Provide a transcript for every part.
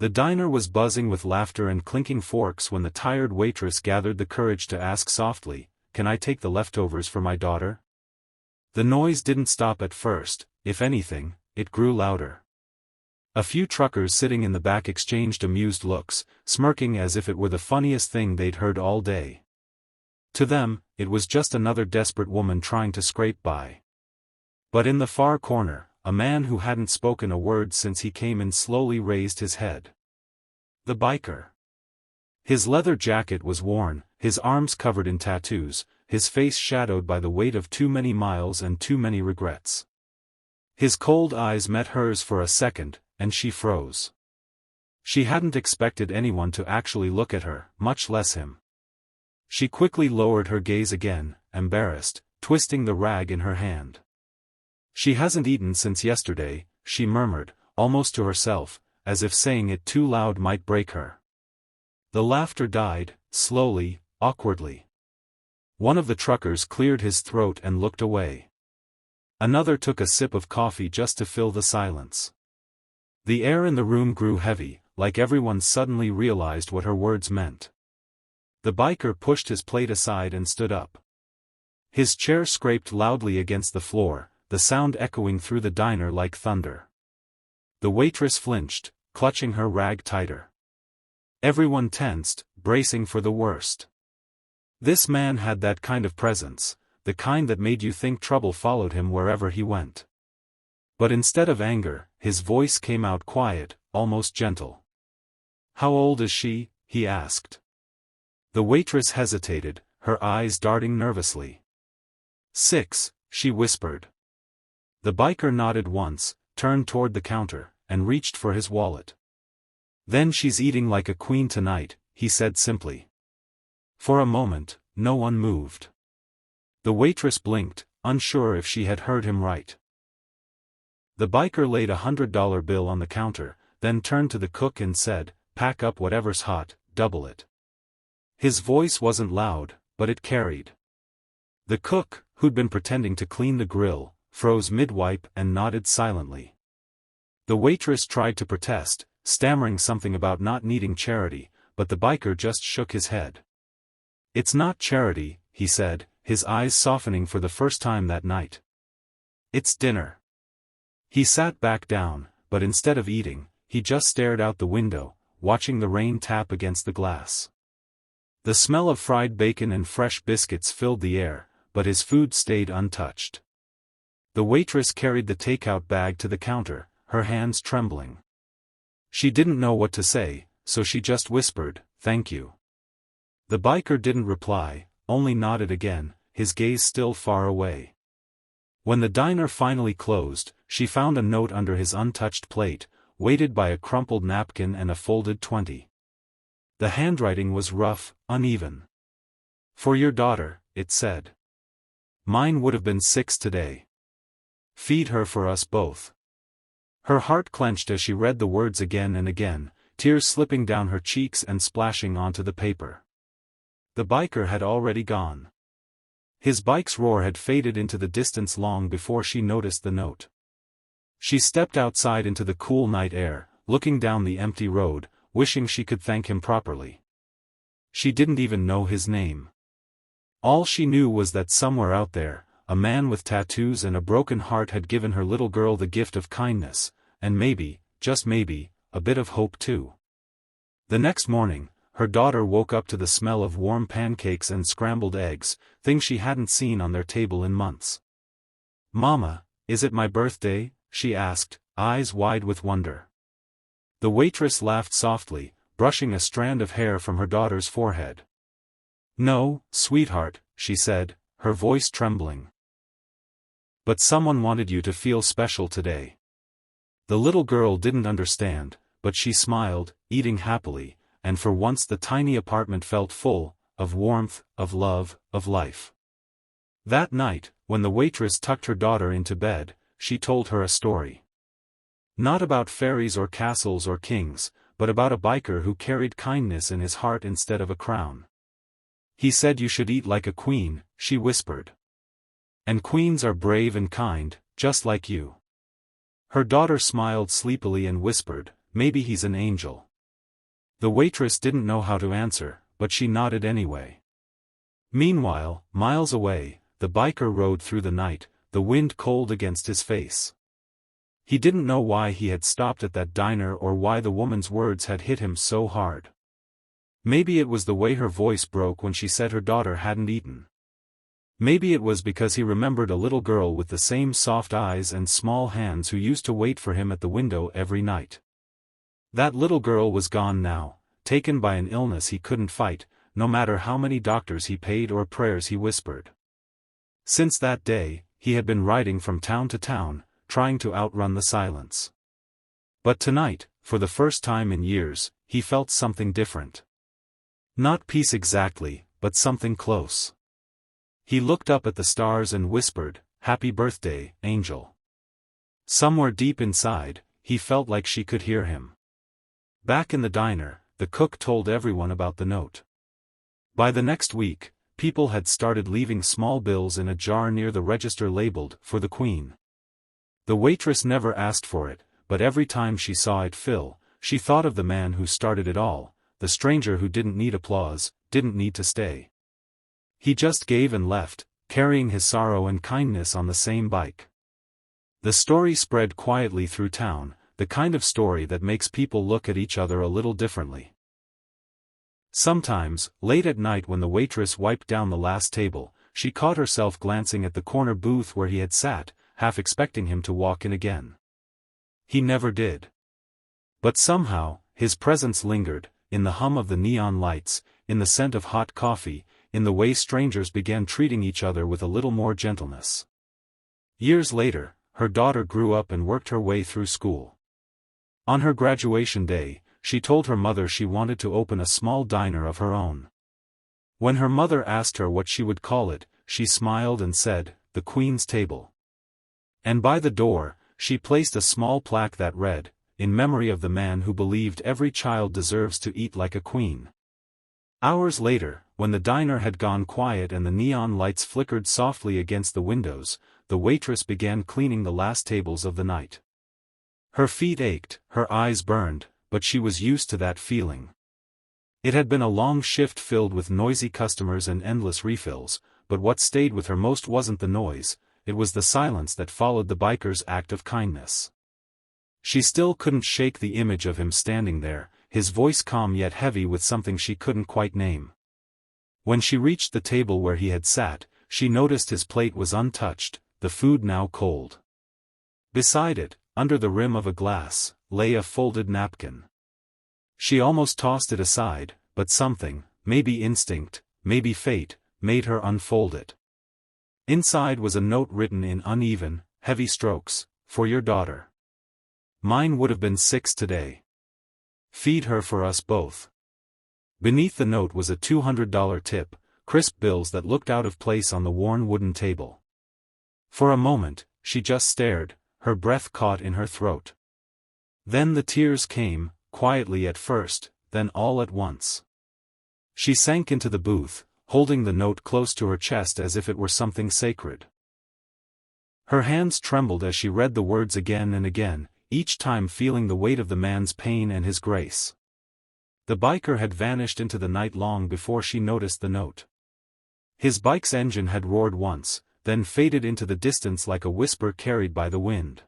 The diner was buzzing with laughter and clinking forks when the tired waitress gathered the courage to ask softly, "Can I take the leftovers for my daughter?" The noise didn't stop at first. If anything, it grew louder. A few truckers sitting in the back exchanged amused looks, smirking as if it were the funniest thing they'd heard all day. To them, it was just another desperate woman trying to scrape by. But in the far corner, a man who hadn't spoken a word since he came in slowly raised his head. The biker. His leather jacket was worn, his arms covered in tattoos, his face shadowed by the weight of too many miles and too many regrets. His cold eyes met hers for a second, and she froze. She hadn't expected anyone to actually look at her, much less him. She quickly lowered her gaze again, embarrassed, twisting the rag in her hand. "She hasn't eaten since yesterday," she murmured, almost to herself, as if saying it too loud might break her. The laughter died, slowly, awkwardly. One of the truckers cleared his throat and looked away. Another took a sip of coffee just to fill the silence. The air in the room grew heavy, like everyone suddenly realized what her words meant. The biker pushed his plate aside and stood up. His chair scraped loudly against the floor, the sound echoing through the diner like thunder. The waitress flinched, clutching her rag tighter. Everyone tensed, bracing for the worst. This man had that kind of presence, the kind that made you think trouble followed him wherever he went. But instead of anger, his voice came out quiet, almost gentle. "How old is she?" he asked. The waitress hesitated, her eyes darting nervously. "6, she whispered. The biker nodded once, turned toward the counter, and reached for his wallet. "Then she's eating like a queen tonight," he said simply. For a moment, no one moved. The waitress blinked, unsure if she had heard him right. The biker laid a $100 bill on the counter, then turned to the cook and said, "Pack up whatever's hot, double it." His voice wasn't loud, but it carried. The cook, who'd been pretending to clean the grill, froze mid-wipe and nodded silently. The waitress tried to protest, stammering something about not needing charity, but the biker just shook his head. "It's not charity," he said, his eyes softening for the first time that night. "It's dinner." He sat back down, but instead of eating, he just stared out the window, watching the rain tap against the glass. The smell of fried bacon and fresh biscuits filled the air, but his food stayed untouched. The waitress carried the takeout bag to the counter, her hands trembling. She didn't know what to say, so she just whispered, "Thank you." The biker didn't reply, only nodded again, his gaze still far away. When the diner finally closed, she found a note under his untouched plate, weighted by a crumpled napkin and a folded 20. The handwriting was rough, uneven. "For your daughter," it said. "Mine would have been 6 today. Feed her for us both." Her heart clenched as she read the words again and again, tears slipping down her cheeks and splashing onto the paper. The biker had already gone. His bike's roar had faded into the distance long before she noticed the note. She stepped outside into the cool night air, looking down the empty road, wishing she could thank him properly. She didn't even know his name. All she knew was that somewhere out there, a man with tattoos and a broken heart had given her little girl the gift of kindness, and maybe, just maybe, a bit of hope too. The next morning, her daughter woke up to the smell of warm pancakes and scrambled eggs, things she hadn't seen on their table in months. "Mama, is it my birthday?" she asked, eyes wide with wonder. The waitress laughed softly, brushing a strand of hair from her daughter's forehead. "No, sweetheart," she said, her voice trembling. "But someone wanted you to feel special today." The little girl didn't understand, but she smiled, eating happily, and for once the tiny apartment felt full, of warmth, of love, of life. That night, when the waitress tucked her daughter into bed, she told her a story. Not about fairies or castles or kings, but about a biker who carried kindness in his heart instead of a crown. "He said you should eat like a queen," she whispered. "And queens are brave and kind, just like you." Her daughter smiled sleepily and whispered, "Maybe he's an angel." The waitress didn't know how to answer, but she nodded anyway. Meanwhile, miles away, the biker rode through the night, the wind cold against his face. He didn't know why he had stopped at that diner or why the woman's words had hit him so hard. Maybe it was the way her voice broke when she said her daughter hadn't eaten. Maybe it was because he remembered a little girl with the same soft eyes and small hands who used to wait for him at the window every night. That little girl was gone now, taken by an illness he couldn't fight, no matter how many doctors he paid or prayers he whispered. Since that day, he had been riding from town to town, trying to outrun the silence. But tonight, for the first time in years, he felt something different. Not peace exactly, but something close. He looked up at the stars and whispered, "Happy birthday, Angel." Somewhere deep inside, he felt like she could hear him. Back in the diner, the cook told everyone about the note. By the next week, people had started leaving small bills in a jar near the register labeled, "For the Queen." The waitress never asked for it, but every time she saw it fill, she thought of the man who started it all, the stranger who didn't need applause, didn't need to stay. He just gave and left, carrying his sorrow and kindness on the same bike. The story spread quietly through town, the kind of story that makes people look at each other a little differently. Sometimes, late at night when the waitress wiped down the last table, she caught herself glancing at the corner booth where he had sat, half expecting him to walk in again. He never did. But somehow, his presence lingered, in the hum of the neon lights, in the scent of hot coffee, in the way strangers began treating each other with a little more gentleness. Years later, her daughter grew up and worked her way through school. On her graduation day, she told her mother she wanted to open a small diner of her own. When her mother asked her what she would call it, she smiled and said, "The Queen's Table." And by the door, she placed a small plaque that read, "In memory of the man who believed every child deserves to eat like a queen." Hours later, when the diner had gone quiet and the neon lights flickered softly against the windows, the waitress began cleaning the last tables of the night. Her feet ached, her eyes burned, but she was used to that feeling. It had been a long shift filled with noisy customers and endless refills, but what stayed with her most wasn't the noise, it was the silence that followed the biker's act of kindness. She still couldn't shake the image of him standing there, his voice calm yet heavy with something she couldn't quite name. When she reached the table where he had sat, she noticed his plate was untouched, the food now cold. Beside it, under the rim of a glass, lay a folded napkin. She almost tossed it aside, but something, maybe instinct, maybe fate, made her unfold it. Inside was a note written in uneven, heavy strokes, "For your daughter. Mine would have been 6 today. Feed her for us both." Beneath the note was a $200 tip, crisp bills that looked out of place on the worn wooden table. For a moment, she just stared, her breath caught in her throat. Then the tears came, quietly at first, then all at once. She sank into the booth, holding the note close to her chest as if it were something sacred. Her hands trembled as she read the words again and again, each time feeling the weight of the man's pain and his grace. The biker had vanished into the night long before she noticed the note. His bike's engine had roared once, then faded into the distance like a whisper carried by the wind.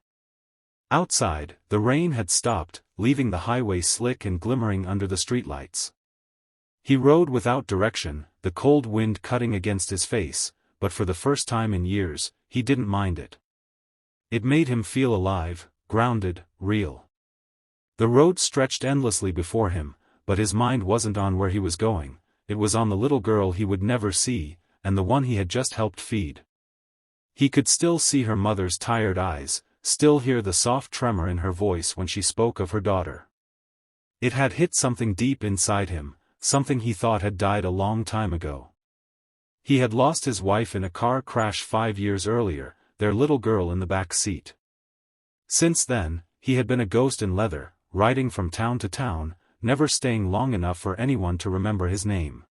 Outside, the rain had stopped, leaving the highway slick and glimmering under the streetlights. He rode without direction, the cold wind cutting against his face, but for the first time in years, he didn't mind it. It made him feel alive, grounded, real. The road stretched endlessly before him, but his mind wasn't on where he was going, it was on the little girl he would never see, and the one he had just helped feed. He could still see her mother's tired eyes, still hear the soft tremor in her voice when she spoke of her daughter. It had hit something deep inside him, something he thought had died a long time ago. He had lost his wife in a car crash 5 years earlier, their little girl in the back seat. Since then, he had been a ghost in leather, riding from town to town, never staying long enough for anyone to remember his name.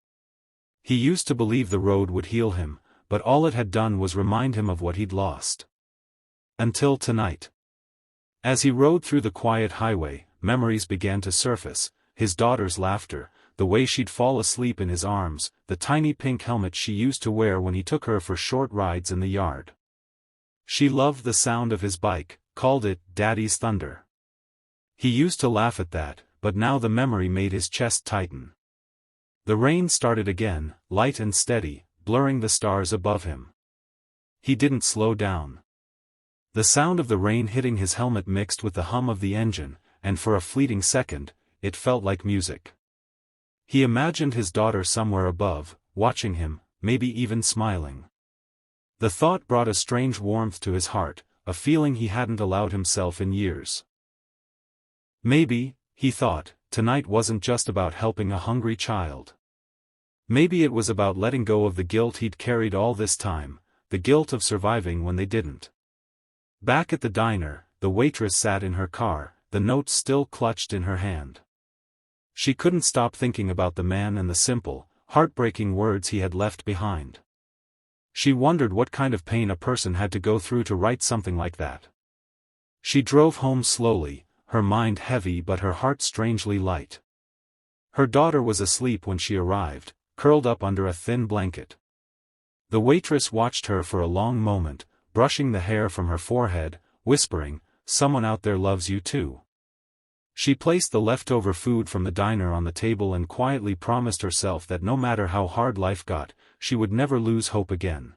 He used to believe the road would heal him, but all it had done was remind him of what he'd lost. Until tonight. As he rode through the quiet highway, memories began to surface, his daughter's laughter, the way she'd fall asleep in his arms, the tiny pink helmet she used to wear when he took her for short rides in the yard. She loved the sound of his bike, called it Daddy's Thunder. He used to laugh at that, but now the memory made his chest tighten. The rain started again, light and steady, blurring the stars above him. He didn't slow down. The sound of the rain hitting his helmet mixed with the hum of the engine, and for a fleeting second, it felt like music. He imagined his daughter somewhere above, watching him, maybe even smiling. The thought brought a strange warmth to his heart, a feeling he hadn't allowed himself in years. Maybe, he thought, tonight wasn't just about helping a hungry child. Maybe it was about letting go of the guilt he'd carried all this time, the guilt of surviving when they didn't. Back at the diner, the waitress sat in her car, the notes still clutched in her hand. She couldn't stop thinking about the man and the simple, heartbreaking words he had left behind. She wondered what kind of pain a person had to go through to write something like that. She drove home slowly, her mind heavy but her heart strangely light. Her daughter was asleep when she arrived, curled up under a thin blanket. The waitress watched her for a long moment, brushing the hair from her forehead, whispering, "Someone out there loves you too." She placed the leftover food from the diner on the table and quietly promised herself that no matter how hard life got, she would never lose hope again.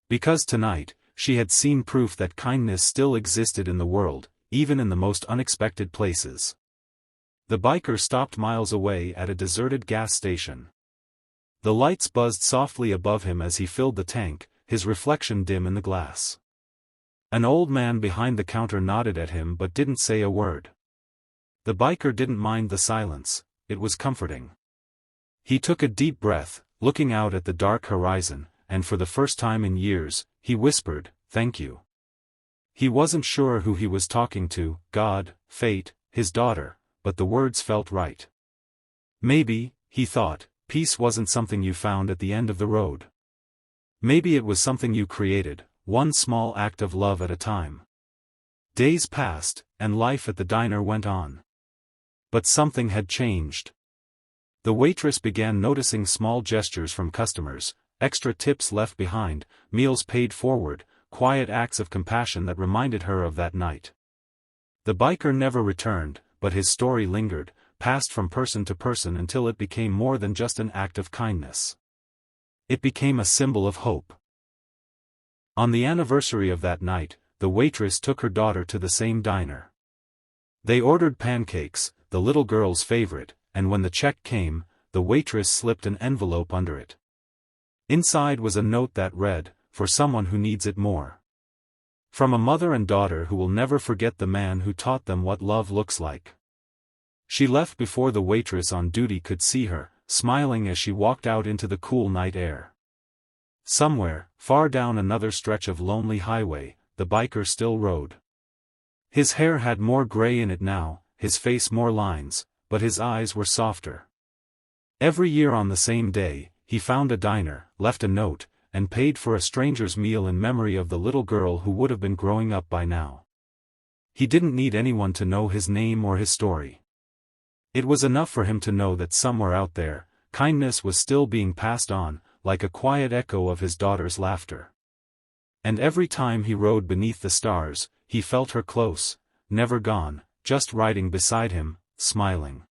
Because tonight, she had seen proof that kindness still existed in the world, even in the most unexpected places. The biker stopped miles away at a deserted gas station. The lights buzzed softly above him as he filled the tank, his reflection dim in the glass. An old man behind the counter nodded at him but didn't say a word. The biker didn't mind the silence, it was comforting. He took a deep breath, looking out at the dark horizon, and for the first time in years, he whispered, "Thank you." He wasn't sure who he was talking to, God, fate, his daughter, but the words felt right. Maybe, he thought, peace wasn't something you found at the end of the road. Maybe it was something you created, one small act of love at a time. Days passed, and life at the diner went on. But something had changed. The waitress began noticing small gestures from customers, extra tips left behind, meals paid forward, quiet acts of compassion that reminded her of that night. The biker never returned, but his story lingered, passed from person to person until it became more than just an act of kindness. It became a symbol of hope. On the anniversary of that night, the waitress took her daughter to the same diner. They ordered pancakes, the little girl's favorite, and when the check came, the waitress slipped an envelope under it. Inside was a note that read, "For someone who needs it more." From a mother and daughter who will never forget the man who taught them what love looks like. She left before the waitress on duty could see her, smiling as she walked out into the cool night air. Somewhere, far down another stretch of lonely highway, the biker still rode. His hair had more gray in it now, his face more lines, but his eyes were softer. Every year on the same day, he found a diner, left a note, and paid for a stranger's meal in memory of the little girl who would have been growing up by now. He didn't need anyone to know his name or his story. It was enough for him to know that somewhere out there, kindness was still being passed on, like a quiet echo of his daughter's laughter. And every time he rode beneath the stars, he felt her close, never gone, just riding beside him, smiling.